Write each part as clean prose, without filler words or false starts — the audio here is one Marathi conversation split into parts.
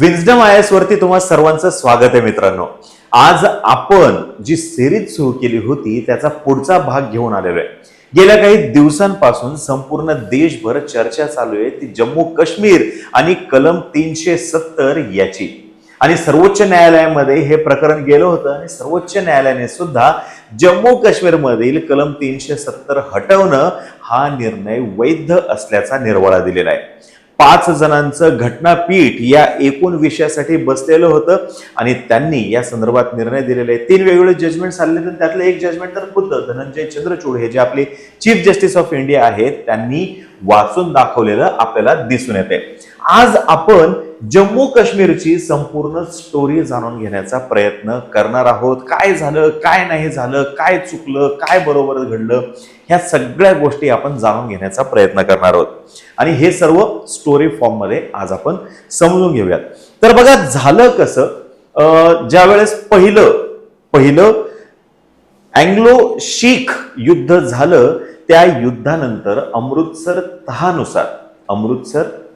विजडम आयएस वरती तुम्हा सर्वांचं स्वागत आहे मित्रांनो. आज आपण जी सिरीज सुरू केली होती त्याचा पुढचा भाग घेऊन आलेलो आहे. गेल्या काही दिवसांपासून संपूर्ण देशभर चर्चा चालू आहे ती जम्मू काश्मीर आणि कलम 370 याची. आणि सर्वोच्च न्यायालयामध्ये हे प्रकरण गेलं होतं आणि सर्वोच्च न्यायालयाने सुद्धा जम्मू काश्मीर मधील कलम 370 हटवणं हा निर्णय वैध असल्याचा निर्वाळा दिलेला आहे. 5 जणांचं घटनापीठ या एकूण विषयासाठी बसलेलं होतं आणि त्यांनी या संदर्भात निर्णय दिलेले आहेत. 3 वेगवेगळे जजमेंट आलेले तर त्यातलं एक जजमेंट तर खुद्द धनंजय चंद्रचूड हे जे आपले चीफ जस्टिस ऑफ इंडिया आहेत त्यांनी वाचून दाखवलेलं आपल्याला दिसून येते. आज आपण जम्मू काश्मीरची संपूर्ण स्टोरी जाणून घेण्याचा प्रयत्न करणार आहोत. काय झालं, काय नाही झालं, काय चुकलं, काय बरोबर घडलं, ह्या सगळ्या गोष्टी आपण जाणून घेण्याचा प्रयत्न करणार आहोत आणि हे सर्व स्टोरी फॉर्म मध्ये आज आपण समजून घेऊयात. तर बघा झालं कसं, ज्या वेळेस पहिलं अँग्लो शीख युद्ध झालं त्या युद्धानंतर अमृतसर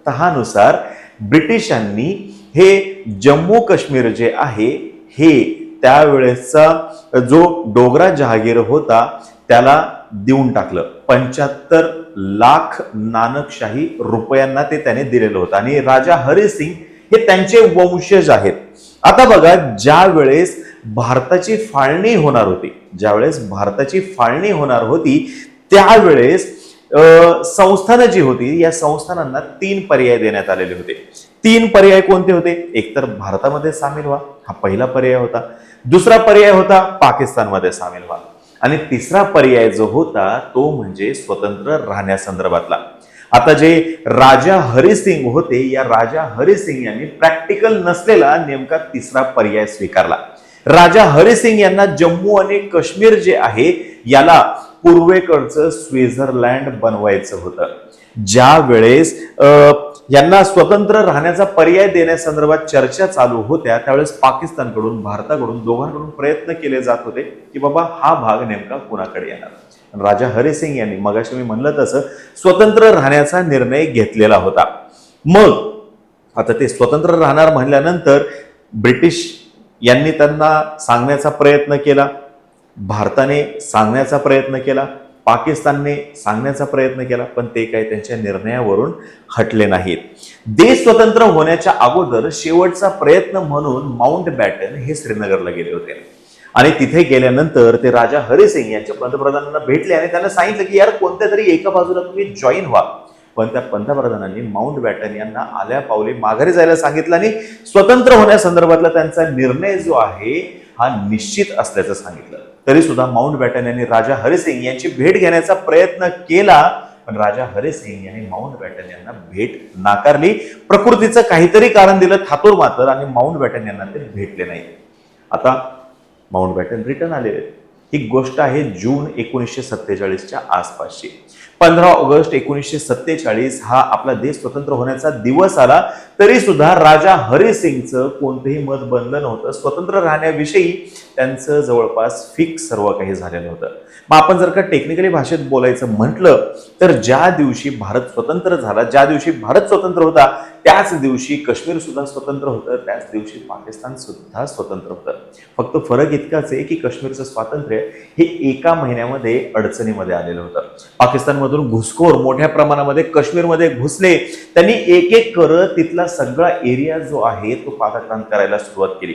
तहानुसार ब्रिटिशांनी हे जम्मू काश्मीर जे आहे हे त्यावेळेसचा जो डोगरा जहागीर होता त्याला देऊन टाकलं. 75 लाख नानकशाही रुपयांना ते त्याने दिलेलं होतं आणि राजा हरी सिंग हे त्यांचे वंशज आहेत. आता बघा ज्या वेळेस भारताची फाळणी होणार होती त्यावेळेस संस्थानं जी होती या संस्थानांना 3 पर्याय देण्यात आलेले होते. 3 पर्याय कोणते होते? एक तर भारतामध्ये सामील व्हा, हा पहिला पर्याय होता. दुसरा पर्याय होता पाकिस्तानमध्ये सामील व्हा आणि तिसरा पर्याय जो होता तो म्हणजे स्वतंत्र राहण्यासंदर्भातला. आता जे राजा हरी सिंग होते या राजा हरी सिंग यांनी प्रॅक्टिकल नसलेला नेमका तिसरा पर्याय स्वीकारला. राजा हरी सिंग यांना जम्मू आणि काश्मीर जे आहे याला पूर्वेकडचं स्वित्झर्लंड बनवायचं होतं. ज्या वेळेस यांना स्वतंत्र राहण्याचा पर्याय देण्यासंदर्भात चर्चा चालू होत्या त्यावेळेस पाकिस्तानकडून भारताकडून दोघांकडून प्रयत्न केले जात होते की बाबा हा भाग नेमका कुणाकडे येणार. राजा हरी सिंग यांनी मगाशी मी म्हणलं तसं स्वतंत्र राहण्याचा निर्णय घेतलेला होता. मग आता ते स्वतंत्र राहणार म्हणल्यानंतर ब्रिटिश यांनी त्यांना सांगण्याचा प्रयत्न केला, भारताने सांगण्याचा प्रयत्न केला, पाकिस्तानने सांगण्याचा प्रयत्न केला, पण ते काही त्यांच्या निर्णयावरून हटले नाहीत. देश स्वतंत्र होण्याच्या अगोदर शेवटचा प्रयत्न म्हणून माउंट बॅटन हे श्रीनगरला गेले होते आणि तिथे गेल्यानंतर ते राजा हरी सिंग यांच्या पंतप्रधानांना भेटले आणि त्यांना सांगितलं की यार कोणत्या तरी एका बाजूला तुम्ही जॉईन व्हा. पण त्या पंतप्रधानांनी माउंट बॅटन यांना आल्या पावले माघारी जायला सांगितलं आणि स्वतंत्र होण्यासंदर्भातला त्यांचा निर्णय जो आहे हा निश्चित असल्याचं सांगितलं. तरी सुद्धा माउंट बॅटन यांनी राजा हरी सिंग यांची भेट घेण्याचा प्रयत्न केला पण राजा हरी सिंग यांनी माउंट बॅटन यांना भेट नाकारली. प्रकृतीचं काहीतरी कारण दिलं थातूर मात्र आणि माउंट बॅटन यांना ते भेटले नाही. आता माउंट बॅटन रिटर्न आलेले. ही गोष्ट आहे जून 1947च्या आसपासची. 15 ऑगस्ट 1947 हा आपला देश स्वतंत्र होण्याचा दिवस आला तरी सुद्धा राजा हरी सिंगचं कोणतेही मत बनलं नव्हतं. स्वतंत्र राहण्याविषयी त्यांचं जवळपास फिक्स सर्व काही झालेलं होतं. मग आपण जर का टेक्निकली भाषेत बोलायचं म्हटलं तर ज्या दिवशी भारत स्वतंत्र झाला, ज्या दिवशी भारत स्वतंत्र होता त्याच दिवशी काश्मीर सुद्धा स्वतंत्र होतं, त्याच दिवशी पाकिस्तान सुद्धा स्वतंत्र होतं. फक्त फरक इतकाच आहे की काश्मीरचं स्वातंत्र्य हे एका महिन्यामध्ये अडचणीमध्ये आलेलं होतं. पाकिस्तानमधून घुसखोर मोठ्या प्रमाणामध्ये काश्मीरमध्ये घुसले. त्यांनी एक एक करत तिथला सगळा एरिया जो आहे तो पादाक्रांत करायला सुरुवात केली.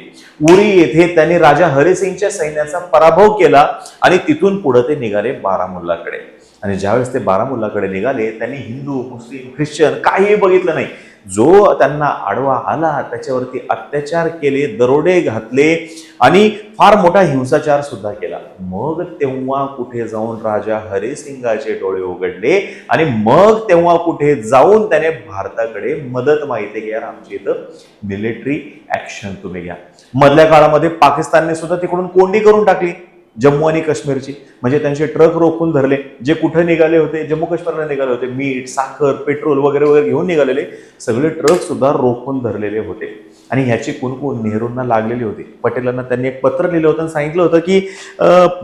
उरी येथे त्यांनी राजा हरी सिंगच्या सैन्याचा पराभव केला आणि तिथून पुढे ते निघाले बारामुल्लाकडे. आणि ज्यावेळेस ते बारामुल्लाकडे निघाले त्यांनी हिंदू, मुस्लिम, ख्रिश्चन काहीही बघितलं नाही. जो त्यांना आडवा आला त्याच्यावरती अत्याचार केले, दरोडे घातले आणि फार मोठा हिंसाचार सुद्धा केला. मग तेव्हा कुठे जाऊन राजा हरी सिंगाचे डोळे उघडले आणि मग तेव्हा कुठे जाऊन त्याने भारताकडे मदत मागितली की यार आमची इथं मिलिटरी ऍक्शन तुम्ही घ्या. मधल्या काळामध्ये पाकिस्तानने सुद्धा तिकडून कोंडी करून टाकली जम्मू आणि काश्मीरची. म्हणजे त्यांचे ट्रक रोखून धरले. जे कुठे निघाले होते, जम्मू काश्मीरला निघाले होते, मीठ, साखर, पेट्रोल वगैरे वगैरे घेऊन निघालेले सगळे ट्रक सुद्धा रोखून धरलेले होते. आणि ह्याची कुणकुण नेहरूंना लागलेली होती. पटेलांना त्यांनी एक पत्र लिहिलं होतं आणि सांगितलं होतं की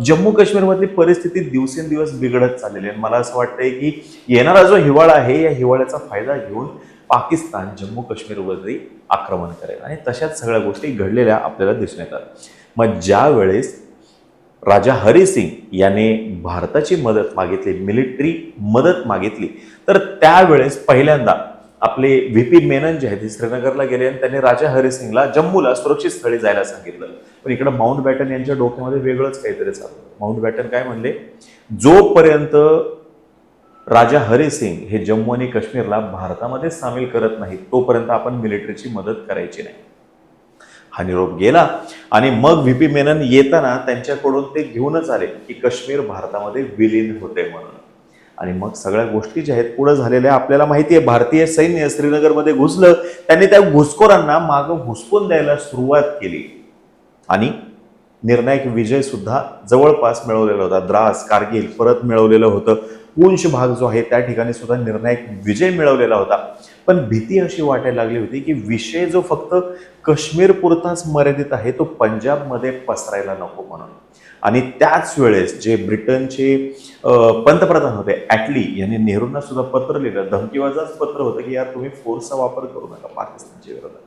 जम्मू काश्मीरमधली परिस्थिती दिवसेंदिवस बिघडत चाललेली आहे. मला असं वाटतंय की येणारा जो हिवाळा आहे या हिवाळ्याचा फायदा घेऊन पाकिस्तान जम्मू काश्मीरवरती आक्रमण करेल आणि तशाच सगळ्या गोष्टी घडलेल्या आपल्याला दिसून येतात. मग ज्या वेळेस राजा हरी सिंग याने भारताची मदत मागितली, मिलिटरी मदत मागितली, तर त्यावेळेस पहिल्यांदा आपले व्ही.पी. मेनन जे आहेत ते श्रीनगरला गेले आणि त्यांनी राजा हरी सिंगला जम्मूला सुरक्षित स्थळी जायला सांगितलं. पण इकडे माउंट बॅटन यांच्या डोक्यामध्ये वेगळंच काहीतरी चाललं. माउंट बॅटन काय म्हणले, जोपर्यंत राजा हरी सिंग हे जम्मू आणि काश्मीरला भारतामध्ये सामील करत नाही तोपर्यंत आपण मिलिटरीची मदत करायची नाही. हा निरोप गेला आणि मग व्ही.पी. मेनन येताना त्यांच्याकडून ते घेऊनच आले की काश्मीर भारतामध्ये विलीन होते म्हणून. आणि मग सगळ्या गोष्टी ज्या आहेत पुढे झालेल्या आपल्याला माहिती आहे. भारतीय सैन्य श्रीनगरमध्ये घुसलं, त्यांनी त्या घुसखोरांना मागं घुसकून द्यायला सुरुवात केली आणि निर्णायक विजय सुद्धा जवळपास मिळवलेला होता. द्रास, कारगिल परत मिळवलेलं होतं. पूंछ भाग जो आहे त्या ठिकाणी सुद्धा निर्णायक विजय मिळवलेला होता. पण भीती अशी वाटायला लागली होती की विषय जो फक्त काश्मीर पुरताच मर्यादित आहे तो पंजाबमध्ये पसरायला नको म्हणून. आणि त्याच वेळेस जे ब्रिटनचे पंतप्रधान होते ॲटली यांनी नेहरूंना सुद्धा पत्र लिहिलं, धमकीवाजाच पत्र होतं की यार तुम्ही फोर्सचा वापर करू नका पाकिस्तानच्या विरोधात.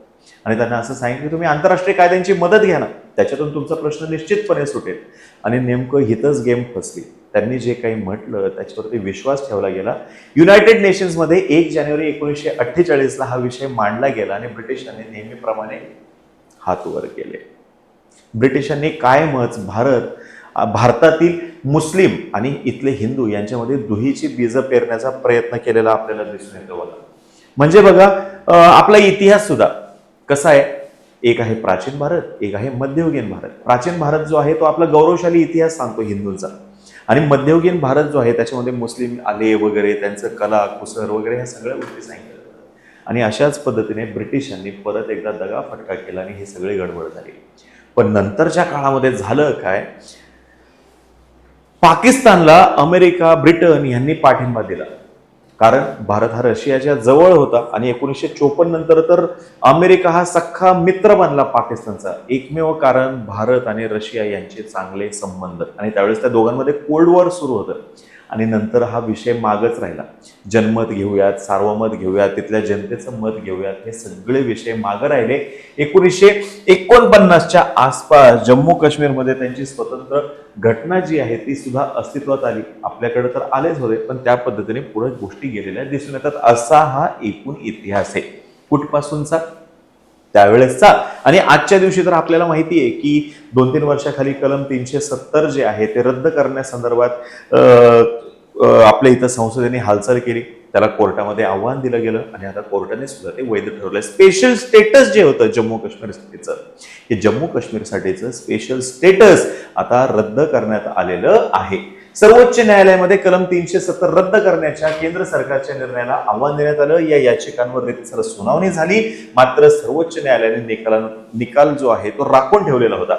आणि त्यांना असं सांगितलं की तुम्ही आंतरराष्ट्रीय कायद्यांची मदत घ्या ना, त्याच्यातून तुमचा प्रश्न निश्चितपणे सुटेल. आणि नेमकं हिथंच गेम फसली. त्यांनी जे काही म्हटलं त्याच्यावरती विश्वास ठेवला गेला. युनायटेड नेशन्समध्ये 1 जानेवारी 1948 हा विषय मांडला गेला आणि ब्रिटिशांनी नेहमीप्रमाणे हात वर केले. ब्रिटिशांनी कायमच भारतातील मुस्लिम आणि इथले हिंदू यांच्यामध्ये दुहीची बीज पेरण्याचा प्रयत्न केलेला आपल्याला दिसून येतो बघा. म्हणजे बघा आपला इतिहास सुद्धा कसा आहे, एक आहे प्राचीन भारत, एक आहे मध्ययुगीन भारत. प्राचीन भारत जो आहे तो आपला गौरवशाली इतिहास सांगतो हिंदूंचा, आणि मध्ययुगीन भारत जो आहे त्याच्यामध्ये मुस्लिम आले वगैरे, त्यांचं कला कुसर वगैरे ह्या सगळ्या गोष्टी सांगितल्या. आणि अशाच पद्धतीने ब्रिटिशांनी परत एकदा दगाफटका केला आणि ही सगळी गडबड झाली. पण नंतरच्या काळामध्ये झालं काय, पाकिस्तानला अमेरिका, ब्रिटन यांनी पाठिंबा दिला. कारण भारत हा रशियाच्या जवळ होता आणि 1954 नंतर तर अमेरिका हा सख्खा मित्र बनला पाकिस्तानचा. एकमेव कारण भारत आणि रशिया यांचे चांगले संबंध, आणि त्यावेळेस त्या दोघांमध्ये कोल्ड वॉर सुरू होतं. आणि नंतर हा विषय मागच राहिला. जनमत घेऊयात, सार्वमत घेऊयात, तिथल्या जनतेचं मत घेऊयात, हे सगळे विषय मागं राहिले. 1949च्या आसपास जम्मू काश्मीरमध्ये त्यांची स्वतंत्र घटना जी आहे ती सुद्धा अस्तित्वात आली. आपल्याकडे तर आलेच होते, पण त्या पद्धतीने पुढे गोष्टी गेलेल्या दिसून येतात. असा हा एकूण इतिहास आहे कुठपासूनचा, त्यावेळेसचा. आणि आजच्या दिवशी तर आपल्याला माहिती आहे की 2-3 वर्षाखाली कलम 370 जे आहे ते रद्द करण्यासंदर्भात आपल्या इथं संसदेने हालचाल केली. त्याला कोर्टामध्ये आव्हान दिलं गेलं आणि आता कोर्टाने सुद्धा ते वैध ठरवलंय. स्पेशल स्टेटस जे होतं जम्मू काश्मीरसाठीचं, हे जम्मू काश्मीरसाठीचं स्पेशल स्टेटस आता रद्द करण्यात आलेलं आहे. सर्वोच्च न्यायालयामध्ये कलम 370 रद्द करण्याच्या केंद्र सरकारच्या निर्णयाला आव्हान देण्यात आलं. या याचिकांवर रितसर सुनावणी झाली, मात्र सर्वोच्च न्यायालयाने निकाल जो आहे तो राखून ठेवलेला होता.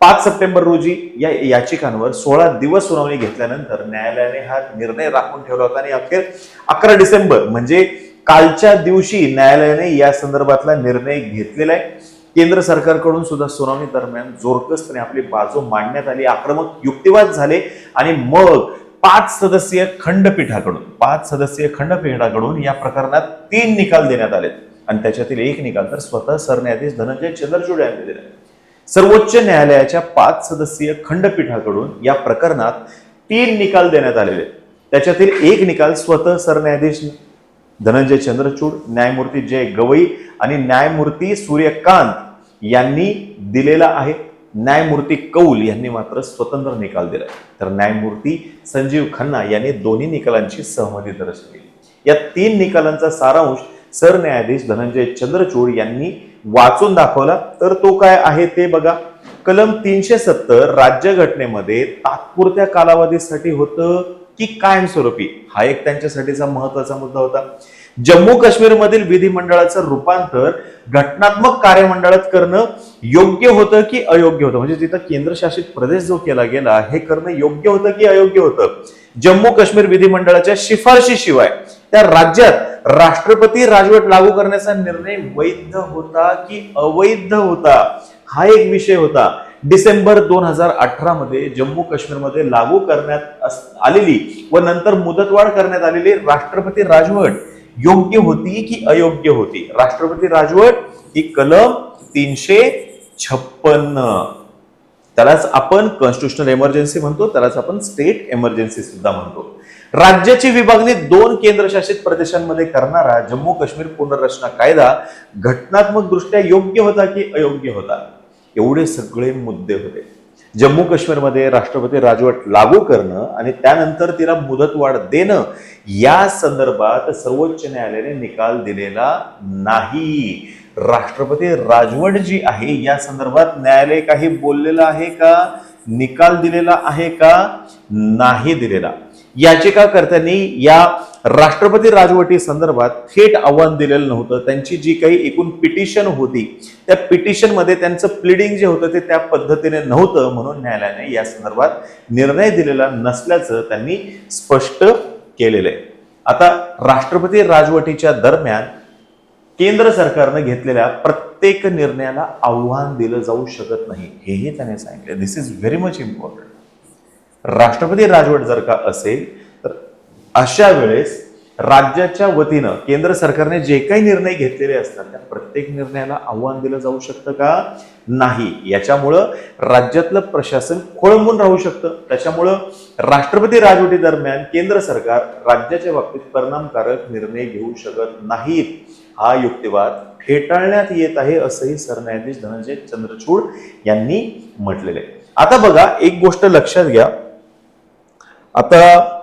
5 सप्टेंबर रोजी या याचिकांवर 16 दिवस सुनावणी घेतल्यानंतर न्यायालयाने हा निर्णय राखून ठेवला होता आणि अखेर 11 डिसेंबर म्हणजे कालच्या दिवशी न्यायालयाने या संदर्भातला निर्णय घेतलेला आहे. केंद्र सरकारकडून सुद्धा सुनावणी दरम्यान जोरकसपणे आपली बाजू मांडण्यात आली, आक्रमक युक्तिवाद झाले आणि मग 5 सदस्यीय खंडपीठाकडून या प्रकरणात 3 निकाल देण्यात आले आणि त्याच्यातील एक निकाल तर स्वतः सरन्यायाधीश धनंजय चंद्रचूड यांनी दिला. सर्वोच्च न्यायालयाच्या 5 सदस्यीय खंडपीठाकडून या प्रकरणात 3 निकाल देण्यात आलेले. त्याच्यातील एक निकाल स्वतः सरन्यायाधीश धनंजय चंद्रचूड, न्यायमूर्ती जय गवई आणि न्यायमूर्ती सूर्यकांत यांनी दिलेला आहे. न्यायमूर्ती कौल यांनी मात्र स्वतंत्र निकाल दिलाय. तर न्यायमूर्ती संजीव खन्ना यांनी दोन्ही निकालांची सहमती दर्शवली. या 3 निकालांचा सारांश सरन्यायाधीश धनंजय चंद्रचूड यांनी वाचून दाखवला. तर तो काय आहे ते बघा. कलम 370 राज्यघटनेमध्ये तात्पुरत्या कालावधीसाठी होतं की कायमस्वरूपी, हा एक त्यांच्यासाठीचा महत्वाचा मुद्दा होता. जम्मू काश्मीरमधील विधिमंडळाचं रूपांतर घटनात्मक कार्यमंडळात करणं योग्य होतं की अयोग्य होतं, म्हणजे तिथं केंद्रशासित प्रदेश जो केला गेला हे करणं योग्य होतं की अयोग्य होतं. जम्मू काश्मीर विधिमंडळाच्या शिफारशीशिवाय त्या राज्यात राष्ट्रपती राजवट लागू करण्याचा निर्णय वैध होता की अवैध होता, हा एक विषय होता. डिसेंबर 2018 मध्ये जम्मू काश्मीरमध्ये लागू करण्यात आलेली व नंतर मुदतवाढ करण्यात आलेली राष्ट्रपती राजवट योग्य होती की अयोग्य होती? राष्ट्रपती राजवट ही कलम 356, त्यालाच आपण कॉन्स्टिट्युशनल इमर्जन्सी म्हणतो, त्यालाच आपण स्टेट इमर्जन्सी सुद्धा म्हणतो. राज्याची विभागणी 2 केंद्रशासित प्रदेशांमध्ये करणारा जम्मू काश्मीर पुनर्रचना कायदा घटनात्मक दृष्ट्या योग्य होता की अयोग्य होता? एवढे सगळे मुद्दे होते. जम्मू काश्मीरमध्ये राष्ट्रपती राजवट लागू करणं आणि त्यानंतर तिला मुदतवाढ देणं या संदर्भात सर्वोच्च न्यायालयाने निकाल दिलेला नाही. राष्ट्रपती राजवट जी आहे या संदर्भात न्यायालय काही बोललेलं आहे का? निकाल दिलेला आहे का? नाही दिलेला. याचिकाकर्त्यांनी या राष्ट्रपती राजवटी संदर्भात थेट आव्हान दिलेलं नव्हतं. त्यांची जी काही एकूण पिटिशन होती त्या पिटिशन मध्ये त्यांचं प्लीडिंग जे होतं ते त्या पद्धतीने नव्हतं, म्हणून न्यायालयाने या संदर्भात निर्णय दिलेला नसल्याचं त्यांनी स्पष्ट केलेलं आहे. आता राष्ट्रपती राजवटीच्या दरम्यान केंद्र सरकारनं घेतलेल्या प्रत्येक निर्णयाला आव्हान दिलं जाऊ शकत नाही, हेही त्याने सांगितलं. दिस इज व्हेरी मच इम्पॉर्टंट. राष्ट्रपती राजवट जर का असेल तर अशा वेळेस राज्याच्या वतीनं केंद्र सरकारने जे काही निर्णय घेतलेले असतात त्या प्रत्येक निर्णयाला आव्हान दिलं जाऊ शकतं का? नाही. याच्यामुळं राज्यातलं प्रशासन खोळंबून राहू शकतं. त्याच्यामुळं राष्ट्रपती राजवटी दरम्यान केंद्र सरकार राज्याच्या बाबतीत परिणामकारक निर्णय घेऊ शकत नाहीत. हा युक्तिवाद फेटाळण्यात येत आहे असंही सरन्यायाधीश धनंजय चंद्रचूड यांनी म्हटलेले आहे. आता बघा, एक गोष्ट लक्षात घ्या. आता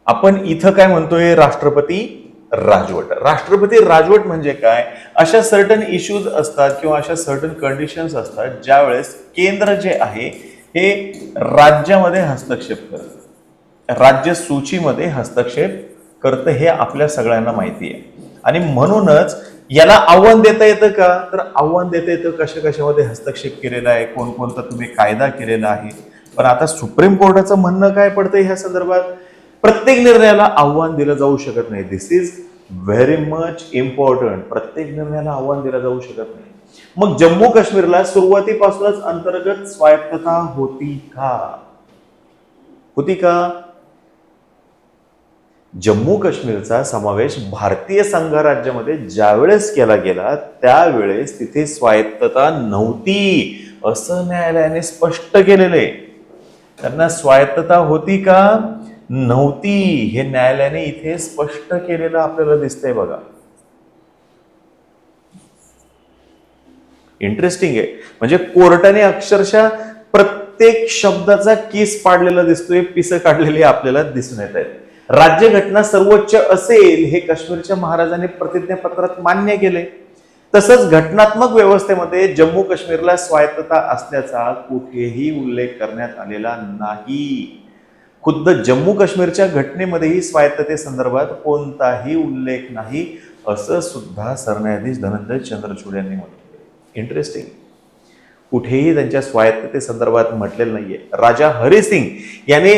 आपण इथं काय म्हणतोय? राष्ट्रपती राजवट. राष्ट्रपती राजवट म्हणजे काय? अशा सर्टन इश्यूज असतात किंवा अशा सर्टन कंडिशन्स असतात ज्यावेळेस केंद्र जे आहे हे राज्यामध्ये हस्तक्षेप करतं, राज्य सूचीमध्ये हस्तक्षेप करतं, हे आपल्या सगळ्यांना माहिती आहे. आणि म्हणूनच याला आव्हान देता येतं का? तर आव्हान देता येतं. कशामध्ये हस्तक्षेप केलेला आहे, कोणकोणता तुम्ही कायदा केलेला आहे. पण आता सुप्रीम कोर्टाचं म्हणणं काय पडतंय ह्या संदर्भात? प्रत्येक निर्णयाला आव्हान दिलं जाऊ शकत नाही. दिस इज व्हेरी मच इम्पॉर्टंट. प्रत्येक निर्णयाला आव्हान दिलं जाऊ शकत नाही. मग जम्मू काश्मीरला सुरुवातीपासूनच अंतर्गत स्वायत्तता होती का? होती का? जम्मू काश्मीरचा समावेश भारतीय संघराज्यामध्ये ज्यावेळेस केला गेला त्यावेळेस तिथे स्वायत्तता नव्हती असं न्यायालयाने स्पष्ट केलेलं आहे. त्यांना स्वायत्तता होती का? नव्हती. हे न्यायालयाने इथे स्पष्ट केलेलं आपल्याला दिसतंय बघा. इंटरेस्टिंग आहे. म्हणजे कोर्टाने अक्षरशः प्रत्येक शब्दाचा किस पाडलेला दिसतोय, पिसं काढलेली आपल्याला दिसून येत आहेत. राज्यघटना सर्वोच्च असेल हे काश्मीरच्या महाराजांनी प्रतिज्ञापत्रात मान्य केले. तसंच घटनात्मक व्यवस्थेमध्ये जम्मू काश्मीरला स्वायत्तता असल्याचा कुठेही उल्लेख करण्यात आलेला नाही. खुद्द जम्मू काश्मीरच्या घटनेमध्येही स्वायत्ततेसंदर्भात कोणताही उल्लेख नाही असं सुद्धा सरन्यायाधीश धनंजय चंद्रचूड यांनी म्हटलं. इंटरेस्टिंग. कुठेही त्यांच्या स्वायत्ततेसंदर्भात म्हटलेलं नाहीये. राजा हरी सिंग याने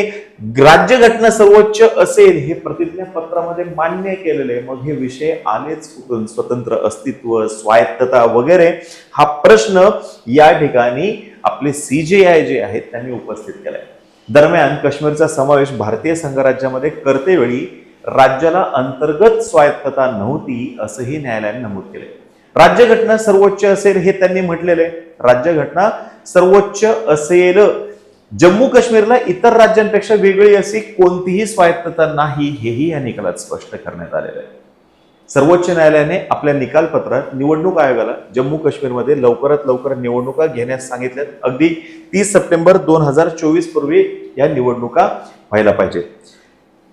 राज्यघटना सर्वोच्च असेल हे प्रतिज्ञापत्रामध्ये मान्य केलेले. मग हे विषय आलेच कुठून? स्वतंत्र अस्तित्व, स्वायत्तता वगैरे हा प्रश्न या ठिकाणी आपले CJI जे आहेत त्यांनी उपस्थित केलाय. दरम्यान काश्मीरचा समावेश भारतीय संघराज्यामध्ये करतेवेळी राज्याला अंतर्गत स्वायत्तता नव्हती असंही न्यायालयाने नमूद केले. राज्यघटना सर्वोच्च असेल हे त्यांनी म्हटलेलं आहे. राज्यघटना सर्वोच्च असेल. जम्मू काश्मीरला इतर राज्यांपेक्षा वेगळी अशी कोणतीही स्वायत्तता नाही हेही या निकालात स्पष्ट करण्यात आलेलं आहे. सर्वोच्च न्यायालयाने आपल्या निकालपत्रात निवडणूक आयोगाला जम्मू काश्मीरमध्ये लवकरात लवकर निवडणुका घेण्यास सांगितल्यात. अगदी 30 सप्टेंबर 2024 पूर्वी या निवडणुका व्हायला पाहिजेत.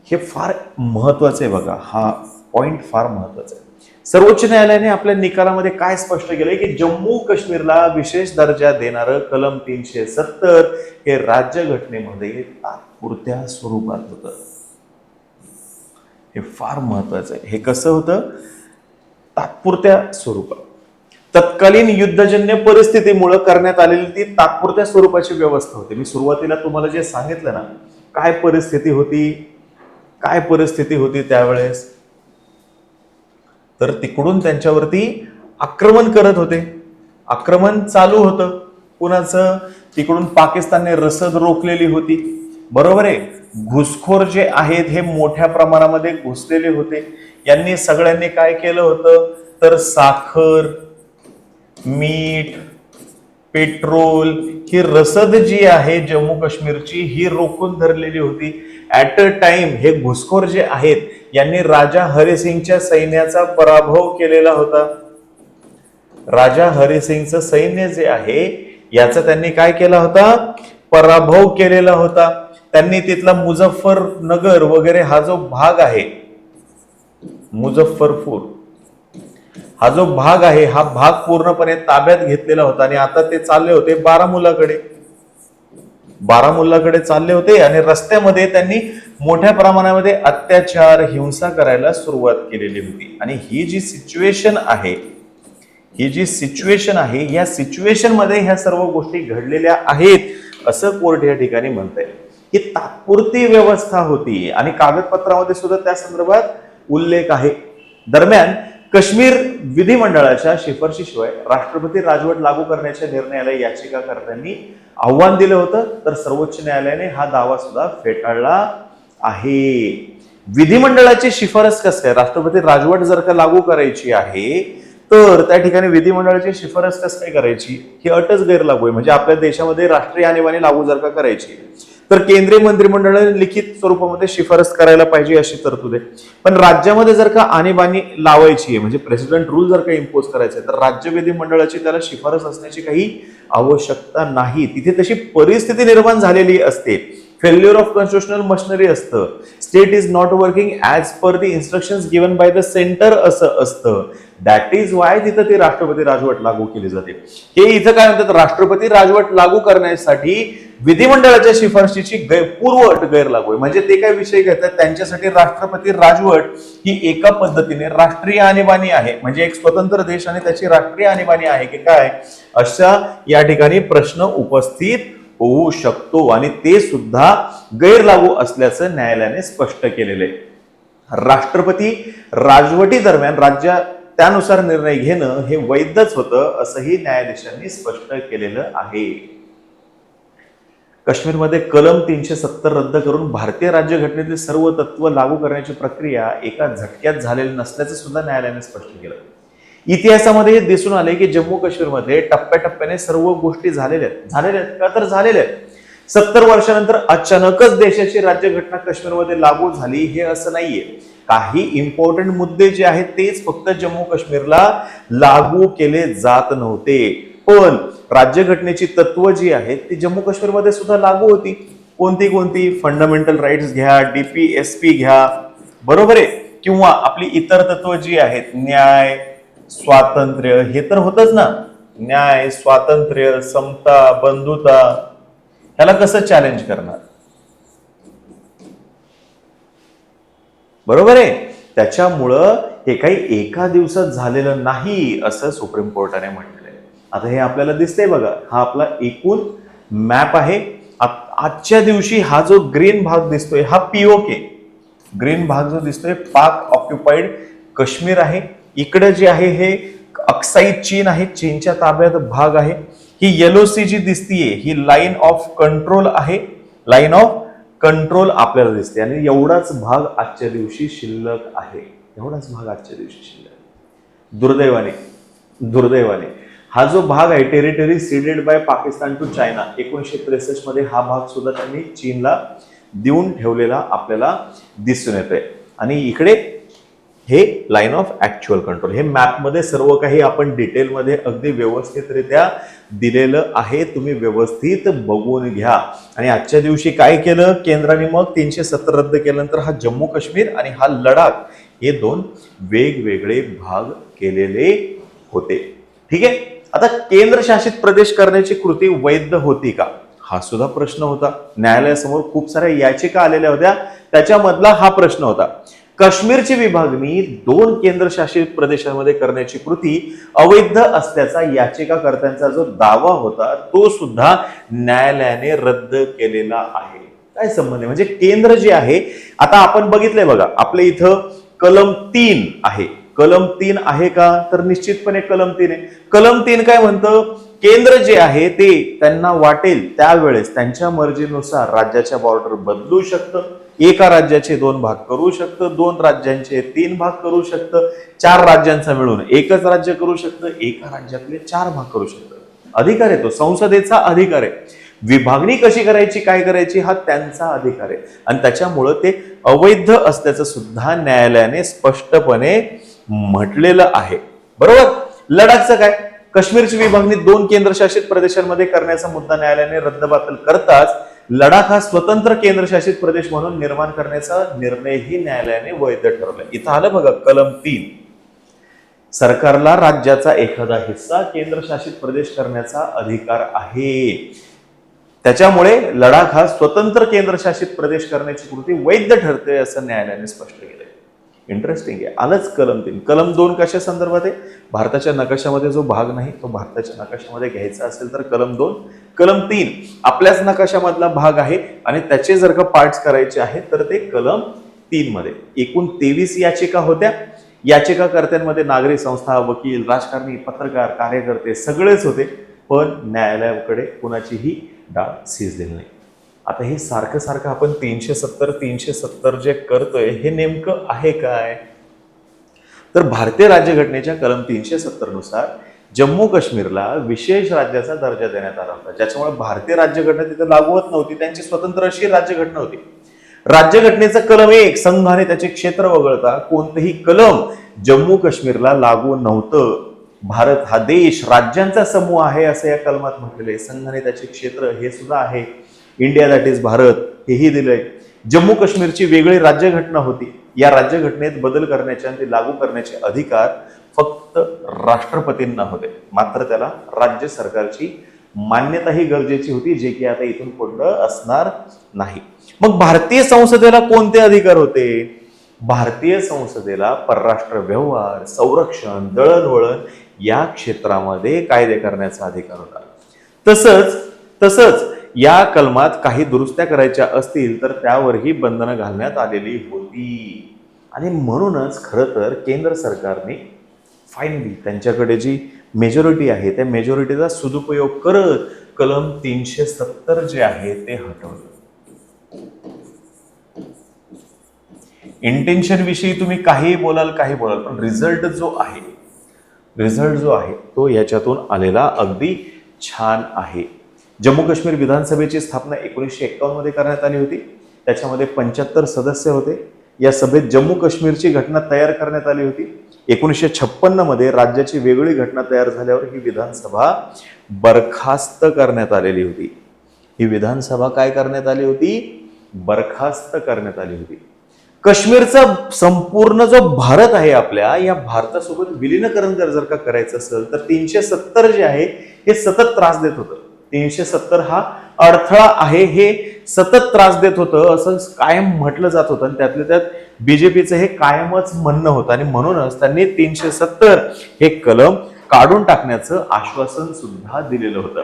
हे फार महत्वाचं आहे बघा. हा पॉइंट फार महत्वाचा आहे. सर्वोच्च न्यायालयाने आपल्या निकालामध्ये काय स्पष्ट केलंय की जम्मू काश्मीरला विशेष दर्जा देणारं कलम 370 हे राज्यघटनेमध्ये तात्पुरत्या स्वरूपात होतं. हे फार महत्वाचं आहे. हे कसं होतं? तात्पुरत्या स्वरूपात. तत्कालीन युद्धजन्य परिस्थितीमुळे करण्यात आलेली ती तात्पुरत्या स्वरूपाची व्यवस्था होती. मी सुरुवातीला तुम्हाला जे सांगितलं ना, काय परिस्थिती होती त्यावेळेस, तर तिकडून त्यांच्यावरती आक्रमण करत होते. आक्रमण चालू होतं कुणाचं? तिकडून पाकिस्तानने रसद रोखलेली होती. बरोबर आहे. घुसखोर जे आहेत हे मोठ्या प्रमाणामध्ये घुसलेले होते. यांनी सगळ्यांनी काय केलं होतं तर साखर, मीठ, पेट्रोल ही रसद जी आहे जम्मू काश्मीरची ही रोखून धरलेली होती. ऍट अ टाइम हे घुसखोर जे आहेत यांनी राजा हरिसिंगच्या सैन्याचा पराभव केलेला होता. राजा हरिसिंगचं सैन्य जे आहे याचा त्यांनी काय केला होता पराभव केलेला होता. त्यांनी तिथला मुझफ्फरनगर वगैरे हा जो भाग आहे, मुझफ्फरपूर हा जो भाग आहे हा भाग पूर्णपणे ताब्यात घेतलेला होता. आणि आता ते चालले होते बारामुल्लाकडे चालले होते. आणि रस्त्यामध्ये त्यांनी मोठ्या प्रमाणामध्ये अत्याचार, हिंसा करायला सुरुवात केलेली होती. आणि ही जी सिच्युएशन आहे या सिच्युएशन मध्ये ह्या सर्व गोष्टी घडलेल्या आहेत असं कोर्ट या ठिकाणी म्हणतंय. ही तात्पुरती व्यवस्था होती आणि कागदपत्रामध्ये सुद्धा त्या संदर्भात उल्लेख आहे. दरम्यान काश्मीर विधिमंडळाच्या शिफारशीशिवाय राष्ट्रपती राजवट लागू करण्याच्या निर्णयाला याचिकाकर्त्यांनी आव्हान दिलं होतं. तर सर्वोच्च न्यायालयाने हा दावा सुद्धा फेटाळला आहे. विधिमंडळाची शिफारस कसं आहे, राष्ट्रपती राजवट जर का लागू करायची आहे तर त्या ठिकाणी विधिमंडळाची शिफारस कसं काय करायची, ही अटच गैरलागू आहे. म्हणजे आपल्या देशामध्ये राष्ट्रीय आणीबाणी लागू जर का करायची तर केंद्रीय मंत्रिमंडळाने लिखित स्वरूपामध्ये शिफारस करायला पाहिजे अशी तरतूद आहे. पण राज्यामध्ये जर का आणीबाणी लावायची आहे म्हणजे प्रेसिडेंट रूल जर का इम्पोज करायचा आहे तर राज्य विधिमंडळाची त्याला शिफारस असण्याची काही आवश्यकता नाही. तिथे तशी परिस्थिती निर्माण झालेली असते. फेल्युअर ऑफ कॉन्स्टिट्युशनल मशिनरी असतं. State is not working as per the instructions given by the centre असं असतं. दॅट इज वाय तिथं ती राष्ट्रपती राजवट लागू केली जाते. हे इथं काय म्हणतात, राष्ट्रपती राजवट लागू करण्यासाठी विधिमंडळाच्या शिफारशीची पूर्व अट गैरलागू आहे. म्हणजे ते काय विषय घेतात, त्यांच्यासाठी राष्ट्रपती राजवट ही एका पद्धतीने राष्ट्रीय आणीबाणी आहे. म्हणजे एक स्वतंत्र देश आणि त्याची राष्ट्रीय आणीबाणी आहे की काय, अशा या ठिकाणी प्रश्न उपस्थित होऊ शकतो. आणि ते सुद्धा गैरलागू असल्याचं न्यायालयाने स्पष्ट केलेलं आहे. राष्ट्रपती राजवटी दरम्यान राज्य त्यानुसार निर्णय घेणं हे वैधच होतं असंही न्यायाधीशांनी स्पष्ट केलेलं आहे. काश्मीरमध्ये कलम 370 रद्द करून भारतीय राज्यघटनेतील सर्व तत्व लागू करण्याची प्रक्रिया एका झटक्यात झालेली नसल्याचं सुद्धा न्यायालयाने स्पष्ट केलं. इतिहासामध्ये दिसून आले की जम्मू काश्मीरमध्ये टप्प्याटप्प्याने सर्व गोष्टी झालेल्या आहेत. 70 वर्षानंतर अचानकच देशाची राज्यघटना काश्मीरमध्ये लागू झाली हे असं नाहीये. काही इम्पॉर्टंट मुद्दे जे आहेत तेच फक्त जम्मू काश्मीरला लागू केले जात नव्हते, पण राज्यघटनेची तत्व जी आहेत ती जम्मू काश्मीरमध्ये सुद्धा लागू होती. कोणती फंडामेंटल राईट्स घ्या, DPSP घ्या, बरोबर आहे, किंवा आपली इतर तत्व जी आहेत, न्याय, स्वातंत्र्य, हे तर होतच ना. न्याय, स्वातंत्र्य, समता, बंधुता, ह्याला कसं चॅलेंज करणार, बरोबर आहे. त्याच्यामुळं हे काही एका दिवसात झालेलं नाही असं सुप्रीम कोर्टाने म्हटलेलं आहे. आता हे आपल्याला दिसतंय बघा, हा आपला एकूण मॅप आहे. आजच्या दिवशी हा जो ग्रीन भाग दिसतोय हा POK, ग्रीन भाग जो दिसतोय पाक ऑक्युपाइड काश्मीर आहे. इकडे जे आहे हे अक्साई चीन आहे, चीनच्या ताब्यात भाग आहे. ही येलो सी जी दिसतीये ही लाईन ऑफ कंट्रोल आहे, लाईन ऑफ कंट्रोल आपल्याला दिसते. आणि एवढाच भाग आजच्या दिवशी शिल्लक आहे, एवढाच भाग आजच्या दिवशी शिल्लक. दुर्दैवाने हा जो भाग आहे territory ceded by Pakistan to China 1963 मध्ये हा भाग सुद्धा त्यांनी चीनला देऊन ठेवलेला आपल्याला दिसून येतोय. आणि इकडे हे लाईन ऑफ ऍक्च्युअल कंट्रोल. हे मॅपमध्ये सर्व काही आपण डिटेलमध्ये अगदी व्यवस्थितरित्या दिलेलं आहे, तुम्ही व्यवस्थित बघून घ्या. आणि आजच्या दिवशी काय केलं केंद्राने, मग 370 रद्द केल्यानंतर हा जम्मू काश्मीर आणि हा लडाख हे दोन वेगवेगळे भाग केलेले होते. ठीक आहे. आता केंद्रशासित प्रदेश करण्याची कृती वैध होती का, हा सुद्धा प्रश्न होता. न्यायालयासमोर खूप साऱ्या याचिका आलेल्या होत्या, त्याच्यामधला हा प्रश्न होता. काश्मीरची विभागणी 2 केंद्रशासित प्रदेशांमध्ये करण्याची कृती अवैध असल्याचा याचिकाकर्त्यांचा जो दावा होता तो सुद्धा न्यायालयाने रद्द केलेला आहे. काय संबंध आहे, म्हणजे केंद्र जे आहे, आता आपण बघितलंय बघा, आपल्या इथं कलम 3 आहे. कलम 3 आहे का, तर निश्चितपणे कलम 3 आहे. कलम 3 काय म्हणतं, केंद्र जे आहे ते त्यांना वाटेल त्यावेळेस त्यांच्या मर्जीनुसार राज्याच्या बॉर्डर बदलू शकतं. एका राज्याचे 2 भाग करू शकतं, 2 राज्यांचे 3 भाग करू शकतं, 4 राज्यांचा मिळून एकच राज्य करू शकतं, एका राज्यातले 4 भाग करू शकतं. अधिकार आहे तो, संसदेचा अधिकार आहे. विभागणी कशी करायची, काय करायची हा त्यांचा अधिकार आहे. आणि त्याच्यामुळं ते अवैध असल्याचं सुद्धा न्यायालयाने स्पष्टपणे म्हटलेलं आहे. बरोबर. लडाखचं काय, काश्मीरची विभागणी 2 केंद्रशासित प्रदेशांमध्ये करण्याचा मुद्दा न्यायालयाने रद्दबातल करताच लडाख हा स्वतंत्र केंद्रशासित प्रदेश म्हणून निर्माण करण्याचा निर्णयही न्यायालयाने वैध ठरवला. इथं आलं बघा कलम 3, सरकारला राज्याचा एखादा हिस्सा केंद्रशासित प्रदेश करण्याचा अधिकार आहे. त्याच्यामुळे लडाख हा स्वतंत्र केंद्रशासित प्रदेश करण्याची कृती वैध ठरते असं न्यायालयाने स्पष्ट केलंय. इंटरेस्टिंग आहे. आलंच कलम 3. कलम 2 कशा संदर्भात आहे, भारताच्या नकाशामध्ये जो भाग नाही तो भारताच्या नकाशामध्ये घ्यायचा असेल तर कलम 2. कलम 3 आपल्याच नकाशामधला भाग आहे आणि त्याचे जर का पार्ट्स करायचे आहेत तर ते कलम 3 मध्ये. एकूण 23 याचिका होत्या. याचिकाकर्त्यांमध्ये नागरिक संस्था, वकील, राजकारणी, पत्रकार, कार्यकर्ते सगळेच होते. पण न्यायालयाकडे कुणाचीही डाळ शिजलेली नाही. आता हे सारखं सारखं आपण 370 जे करतोय हे नेमकं आहे काय, तर भारतीय राज्यघटनेच्या कलम 370 नुसार जम्मू काश्मीरला विशेष राज्याचा दर्जा देण्यात आला होता. ज्याच्यामुळे भारतीय राज्यघटना तिथे लागू होत नव्हती, त्यांची स्वतंत्र अशी राज्यघटना होती. राज्यघटनेचं कलम 1 संघ आणि त्याचे क्षेत्र वगळता कोणतंही कलम जम्मू काश्मीरला लागू नव्हतं. भारत हा देश राज्यांचा समूह आहे असं या कलमात म्हटलेलं आहे. संघ आणि त्याचे क्षेत्र हे सुद्धा आहे. इंडिया दॅट इज भारत हेही दिलंय. जम्मू काश्मीरची वेगळी राज्यघटना होती. या राज्यघटनेत बदल करण्याचे आणि ते लागू करण्याचे अधिकार फक्त राष्ट्रपतींना होते. मात्र त्याला राज्य सरकारची मान्यता ही गरजेची होती, जे की आता इथून पुढं असणार नाही. मग भारतीय संसदेला कोणते अधिकार होते? भारतीय संसदेला परराष्ट्र व्यवहार, संरक्षण, दळणवळण या क्षेत्रामध्ये कायदे करण्याचा अधिकार होता. तसंच या कलमात काही दुरुस्त्या करायच्या असतील तर त्यावरही बंधनं घालण्यात आलेली होती. आणि म्हणूनच खरं तर केंद्र सरकारने फायनली त्यांच्याकडे जी मेजॉरिटी आहे त्या मेजॉरिटीचा सदुपयोग करत कलम 370 जे आहे ते हटवलं. इंटेन्शन विषयी तुम्ही काही बोलाल पण रिझल्ट जो आहे तो याच्यातून आलेला अगदी छान आहे. जम्मू काश्मीर विधानसभेची स्थापना 1951 मध्ये करण्यात आली होती. त्याच्यामध्ये 75 सदस्य होते. या सभेत जम्मू काश्मीरची घटना तयार करण्यात आली होती. 1956 मध्ये राज्याची वेगळी घटना तयार झाल्यावर ही विधानसभा बरखास्त करण्यात आलेली होती. ही विधानसभा काय करण्यात आली होती? बरखास्त करण्यात आली होती. काश्मीरचा संपूर्ण जो भारत आहे आपल्या या भारतासोबत विलीनीकरण जर का करायचं असेल तर 370 जे आहे हे सतत त्रास देत होतं. 370 हा अडथळा आहे हे सतत त्रास देत होतं असं कायम म्हटलं जात होतं. आणि त्यातल्या त्यात बीजेपीचं हे कायमच म्हणणं होतं आणि म्हणूनच त्यांनी 370 हे कलम काढून टाकण्याचं आश्वासन सुद्धा दिलेलं होतं.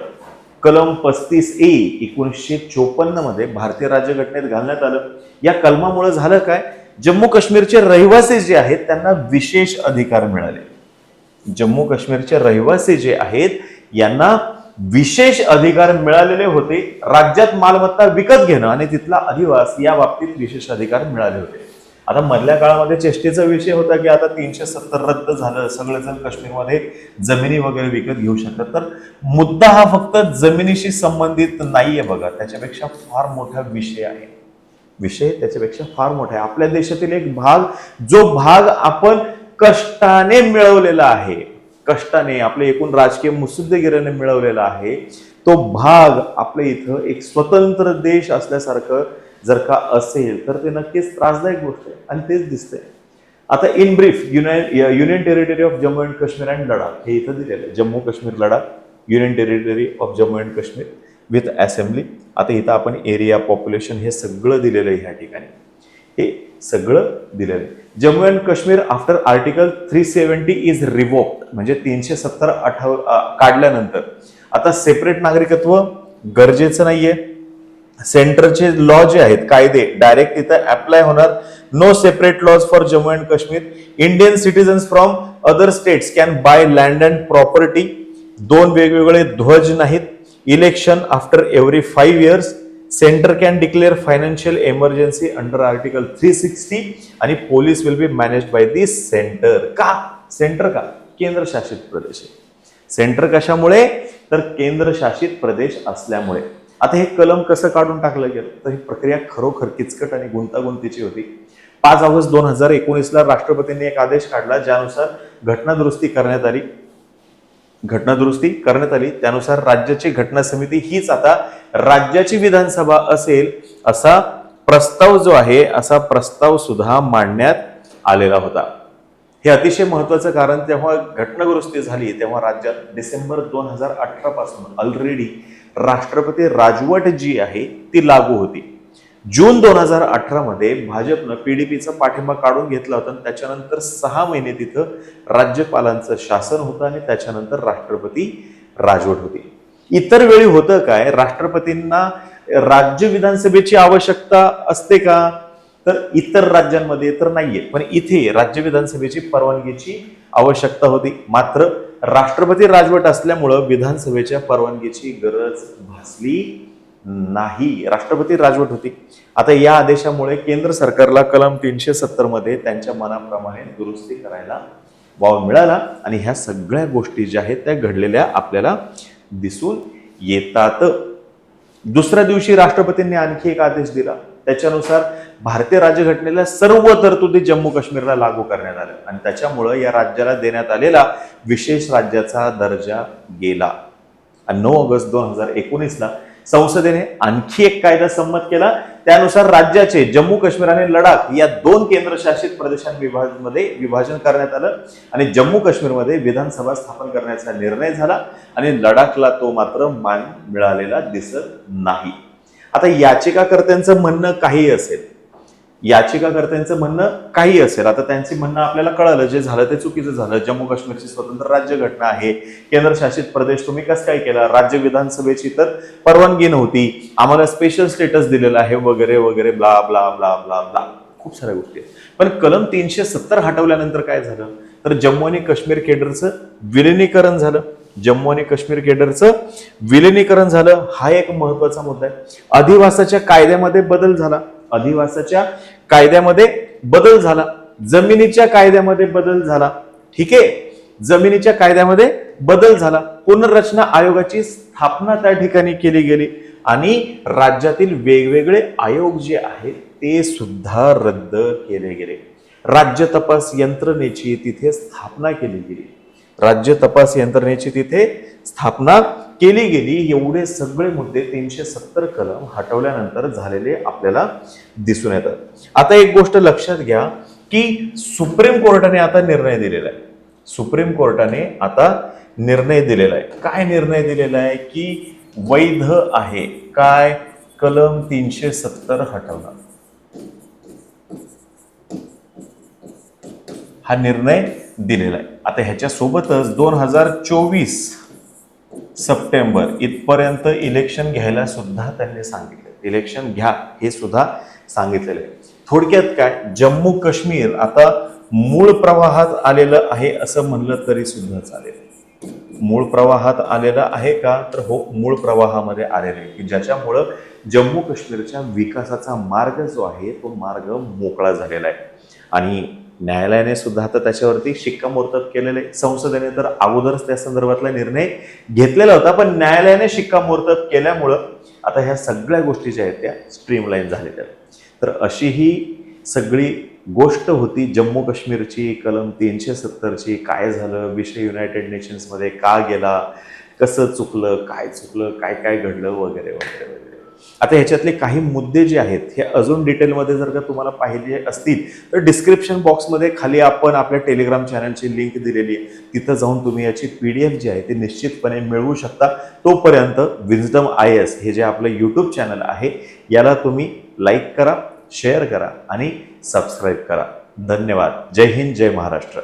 कलम 35A 1954 मध्ये भारतीय राज्यघटनेत घालण्यात आलं. या कलमामुळे झालं काय? जम्मू काश्मीरचे रहिवासी जे आहेत त्यांना विशेष अधिकार मिळाले. जम्मू काश्मीरचे रहिवासी जे आहेत यांना विशेष अधिकार मिळालेले होते. राज्यात मालमत्ता विकत घेणं आणि तिथला अधिवास या बाबतीत विशेष अधिकार मिळाले होते. आता मधल्या काळामध्ये चेष्टेचा विषय होता की आता 370 रद्द झालं, सगळेजण काश्मीरमध्ये जमिनी वगैरे विकत घेऊ शकतात. तर मुद्दा हा फक्त जमिनीशी संबंधित नाहीये बघा, त्याच्यापेक्षा फार मोठा विषय आहे. त्याच्यापेक्षा फार मोठा आहे. आपल्या देशातील एक भाग, जो भाग आपण कष्टाने मिळवलेला आहे, कष्टाने आपले एकूण राजकीय मुत्सद्देगिरीने मिळवलेला आहे, तो भाग आपल्या इथं एक स्वतंत्र देश असल्यासारखं जर का असेल तर ते नक्कीच त्रासदायक गोष्ट आहे आणि तेच दिसतंय. आता in brief union territory of Jammu and Kashmir and Ladakh हे इथं दिलेलं आहे. Jammu Kashmir Ladakh union territory of Jammu and Kashmir with assembly. आता इथं आपण एरिया, पॉप्युलेशन हे सगळं दिलेलं आहे. ह्या ठिकाणी हे सगळं दिलेलं आहे. Jammu and Kashmir after article 370 is revoked, म्हणजे 370 काढल्यानंतर आता सेपरेट नागरिकत्व गरजेचं नाहीये. सेंटरचे लॉ जे आहेत, कायदे डायरेक्ट इथं अप्लाय होणार. No separate laws for Jammu and Kashmir. Indian citizens from other states can buy land and property. दोन वेगवेगळे ध्वज नाहीत. Election after every 5 years. Centre can declare financial emergency under article 360 आणि police will be managed by the centre. का सेंटर? का केंद्रशासित प्रदेश आहे. सेंटर कशामुळे? तर केंद्रशासित प्रदेश असल्यामुळे. आता हे कलम कसं काढून टाकलं गेलं? तर ही प्रक्रिया खरोखर किचकट आणि गुंतागुंतीची होती. 5 ऑगस्ट 2019ला राष्ट्रपतींनी एक आदेश काढला ज्यानुसार घटनादुरुस्ती करण्यात आली. त्यानुसार राज्याची घटना समिती हीच आता राज्याची विधानसभा असेल असा प्रस्ताव जो आहे, असा प्रस्ताव सुद्धा मांडण्यात आलेला होता. हे अतिशय महत्वाचं कारण तेव्हा घटनादुरुस्ती झाली तेव्हा राज्यात डिसेंबर 2018 पासून ऑलरेडी राष्ट्रपती राजवट जी आहे ती लागू होती. जून 2018 मध्ये भाजपनं पीडीपीचा पाठिंबा काढून घेतला होता आणि त्याच्यानंतर 6 महिने तिथं राज्यपालांचं शासन होतं आणि त्याच्यानंतर राष्ट्रपती राजवट होती. इतर वेळी होतं काय? राष्ट्रपतींना राज्य विधानसभेची आवश्यकता असते का? तर इतर राज्यांमध्ये तर नाहीये, पण इथे राज्य विधानसभेची परवानगीची आवश्यकता होती. मात्र राष्ट्रपती राजवट असल्यामुळं विधानसभेच्या परवानगीची गरज भासली नाही. राष्ट्रपती राजवट होती. आता या आदेशामुळे केंद्र सरकारला कलम 370 मध्ये त्यांच्या मनाप्रमाणे दुरुस्ती करायला वाव मिळाला आणि ह्या सगळ्या गोष्टी ज्या आहेत त्या घडलेल्या आपल्याला दिसून येतात. दुसऱ्या दिवशी राष्ट्रपतींनी आणखी एक आदेश दिला. त्याच्यानुसार भारतीय राज्यघटनेला सर्व तरतुदी जम्मू काश्मीरला लागू करण्यात आल्या आणि त्याच्यामुळे या राज्याला देण्यात आलेला विशेष राज्याचा दर्जा गेला. आणि 9 ऑगस्ट 2019ला संसदेने आणखी एक कायदा संमत केला. त्यानुसार राज्याचे जम्मू काश्मीर आणि लडाख या 2 केंद्रशासित प्रदेशांमध्ये विभाजन करण्यात आलं आणि जम्मू काश्मीरमध्ये विधानसभा स्थापन करण्याचा निर्णय झाला आणि लडाखला तो मात्र मान मिळालेला दिसत नाही. आता याचिकाकर्त्यांचं म्हणणं काही असेल, आता त्यांचे म्हणणं आपल्याला कळालं. जे झालं ते चुकीचं झालं. जम्मू काश्मीरची स्वतंत्र राज्य घटना आहे. केंद्रशासित प्रदेश तुम्ही कसं काय केला? राज्य विधानसभेची तर परवानगी नव्हती. आम्हाला स्पेशल स्टेटस दिलेलं आहे वगैरे वगैरे blah blah blah blah blah खूप साऱ्या गोष्टी. पण कलम 370 हटवल्यानंतर काय झालं? तर जम्मू आणि काश्मीर केडरचं विलिनीकरण झालं. हा एक महत्वाचा मुद्दा आहे. अधिवासाच्या कायद्यामध्ये बदल झाला. जमिनीच्या कायद्यामध्ये बदल झाला. ठीक आहे, जमिनीच्या कायद्यामध्ये बदल झाला. पुनर्रचना आयोगाची स्थापना त्या ठिकाणी केली गेली आणि राज्यातील वेगवेगळे आयोग जे आहेत ते सुद्धा रद्द केले गेले. राज्य तपास यंत्रणेची तिथे स्थापना केली गेली. एवढे सगळे मुद्दे 370 कलम हटवल्यानंतर झालेले आपल्याला दिसून येतात. आता एक गोष्ट लक्षात घ्या की सुप्रीम कोर्टाने आता निर्णय दिलेला आहे. काय निर्णय दिलेला आहे? की वैध आहे काय कलम 370 हटवणं. हा निर्णय दिलेला आहे. आता ह्याच्या सोबतच 2024 सप्टेंबर इथपर्यंत इलेक्शन घ्यायला सुद्धा त्यांनी सांगितलं. इलेक्शन घ्या हे सुद्धा सांगितलेलं आहे. थोडक्यात काय, जम्मू काश्मीर आता मूळ प्रवाहात आलेलं आहे असं म्हणलं तरी सुद्धा चालेल. मूळ प्रवाहात आलेलं आहे का? तर हो, मूळ प्रवाहामध्ये आलेलं आहे की ज्याच्यामुळं जम्मू काश्मीरच्या विकासाचा मार्ग जो आहे तो मार्ग मोकळा झालेला आहे. आणि न्यायालयाने सुद्धा आता त्याच्यावरती शिक्कामोर्तब केलेले. संसदेने तर अगोदरच त्या संदर्भातला निर्णय घेतलेला होता, पण न्यायालयाने शिक्कामोर्तब केल्यामुळं आता ह्या सगळ्या गोष्टी ज्या आहेत त्या स्ट्रीमलाईन झालेल्या. तर अशी ही सगळी गोष्ट होती जम्मू काश्मीरची, कलम 370ची. काय झालं, विषय युनायटेड नेशन्समध्ये का गेला, कसं चुकलं, काय काय घडलं वगैरे वगैरे वगैरे. आता ह्याच्यातले काही मुद्दे जे आहेत हे अजून डिटेलमध्ये जर का तुम्हाला पाहिले असतील तर डिस्क्रिप्शन बॉक्समध्ये खाली आपण आपल्या टेलिग्राम चॅनलची लिंक दिलेली आहे. तिथं जाऊन तुम्ही याची PDF जी आहे ती निश्चितपणे मिळवू शकता. तोपर्यंत विजडम IAS हे जे आपलं YouTube चॅनल आहे याला तुम्ही लाईक करा, शेअर करा आणि सबस्क्राईब करा. धन्यवाद. जय हिंद, जय महाराष्ट्र.